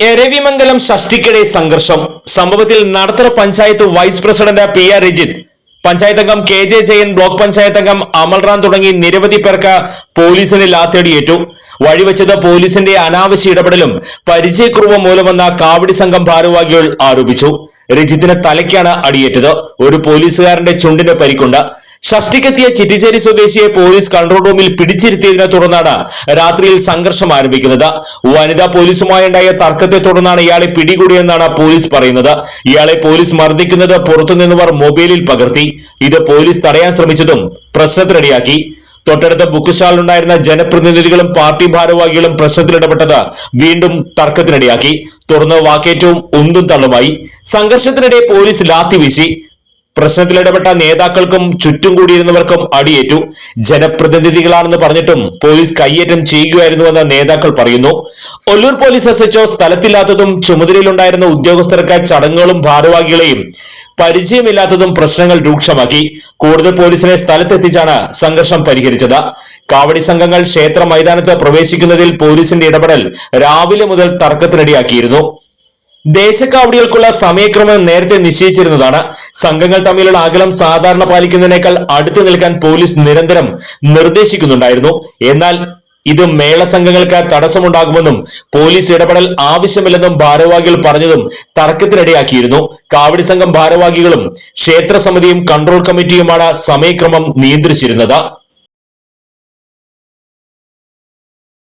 എരവിമംഗലം ഷഷ്ടിക്കിടെ സംഘർഷം. സംഭവത്തിൽ Nadathara panchayat vice president PR Rajith, panchayat അംഗം KJ ജയൻ, ബ്ലോക്ക് പഞ്ചായത്ത് അംഗം അമൽറാം തുടങ്ങി നിരവധി പേർക്ക് പോലീസിന് ലാത്തിയടിയേറ്റു. വഴിവെച്ചത് പോലീസിന്റെ അനാവശ്യ ഇടപെടലും പരിചയക്കുറവും മൂലമെന്ന കാവടി സംഘം ഭാരവാഹികൾ ആരോപിച്ചു. രജിത്തിന് തലയ്ക്കാണ് അടിയേറ്റത്. ഒരു പോലീസുകാരന്റെ ചുണ്ടിന് പരിക്കുണ്ട്. ഷഷ്ടിക്കെത്തിയ ചിറ്റിച്ചേരി സ്വദേശിയെ പോലീസ് കൺട്രോൾ റൂമിൽ പിടിച്ചിരുത്തിയതിനെ തുടർന്നാണ് രാത്രിയിൽ സംഘർഷം ആരംഭിക്കുന്നത്. വനിതാ പോലീസുമായുണ്ടായ തർക്കത്തെ തുടർന്നാണ് ഇയാളെ പിടികൂടിയെന്നാണ് പോലീസ് പറയുന്നത്. ഇയാളെ പോലീസ് മർദ്ദിക്കുന്നത് പുറത്തുനിന്നവർ മൊബൈലിൽ പകർത്തി. ഇത് പോലീസ് തടയാൻ ശ്രമിച്ചതും പ്രശ്നത്തിനിടയാക്കി. തൊട്ടടുത്ത ബുക്ക് സ്റ്റാളിലുണ്ടായിരുന്ന ജനപ്രതിനിധികളും പാർട്ടി ഭാരവാഹികളും പ്രശ്നത്തിലിടപെട്ടത് വീണ്ടും തർക്കത്തിനിടയാക്കി. തുടർന്ന് വാക്കേറ്റവും ഉന്തും തള്ളുമായി. സംഘർഷത്തിനിടെ പോലീസ് ലാത്തി വീശി. പ്രശ്നത്തിലിടപെട്ട നേതാക്കൾക്കും ചുറ്റും കൂടിയിരുന്നവർക്കും അടിയേറ്റു. ജനപ്രതിനിധികളാണെന്ന് പറഞ്ഞിട്ടും പോലീസ് കയ്യേറ്റം ചെയ്യുകയായിരുന്നുവെന്ന് നേതാക്കൾ പറയുന്നു. ഒല്ലൂർ പോലീസ് SHO സ്ഥലത്തില്ലാത്തതും ചുമതലയിലുണ്ടായിരുന്ന ഉദ്യോഗസ്ഥർക്ക് ചടങ്ങുകളും ഭാരവാഹികളെയും പരിചയമില്ലാത്തതും പ്രശ്നങ്ങൾ രൂക്ഷമാക്കി. കൂടുതൽ പോലീസിനെ സ്ഥലത്തെത്തിച്ചാണ് സംഘർഷം പരിഹരിച്ചത്. കാവടി സംഘങ്ങൾ ക്ഷേത്ര മൈതാനത്ത് പ്രവേശിക്കുന്നതിൽ പോലീസിന്റെ ഇടപെടൽ രാവിലെ മുതൽ തർക്കത്തിനിടയാക്കിയിരുന്നു. ദേശക്കാവടികൾക്കുള്ള സമയക്രമം നേരത്തെ നിശ്ചയിച്ചിരുന്നതാണ്. സംഘങ്ങൾ തമ്മിലുള്ള അകലം സാധാരണ പാലിക്കുന്നതിനേക്കാൾ അടുത്തു നിൽക്കാൻ പോലീസ് നിരന്തരം നിർദ്ദേശിക്കുന്നുണ്ടായിരുന്നു. എന്നാൽ ഇത് മേള സംഘങ്ങൾക്ക് തടസ്സമുണ്ടാകുമെന്നും പോലീസ് ഇടപെടൽ ആവശ്യമില്ലെന്നും ഭാരവാഹികൾ പറഞ്ഞതും തർക്കത്തിനിടയാക്കിയിരുന്നു. കാവടി സംഘം ഭാരവാഹികളും ക്ഷേത്ര സമിതിയും കൺട്രോൾ കമ്മിറ്റിയുമാണ് സമയക്രമം നിയന്ത്രിച്ചിരുന്നത്.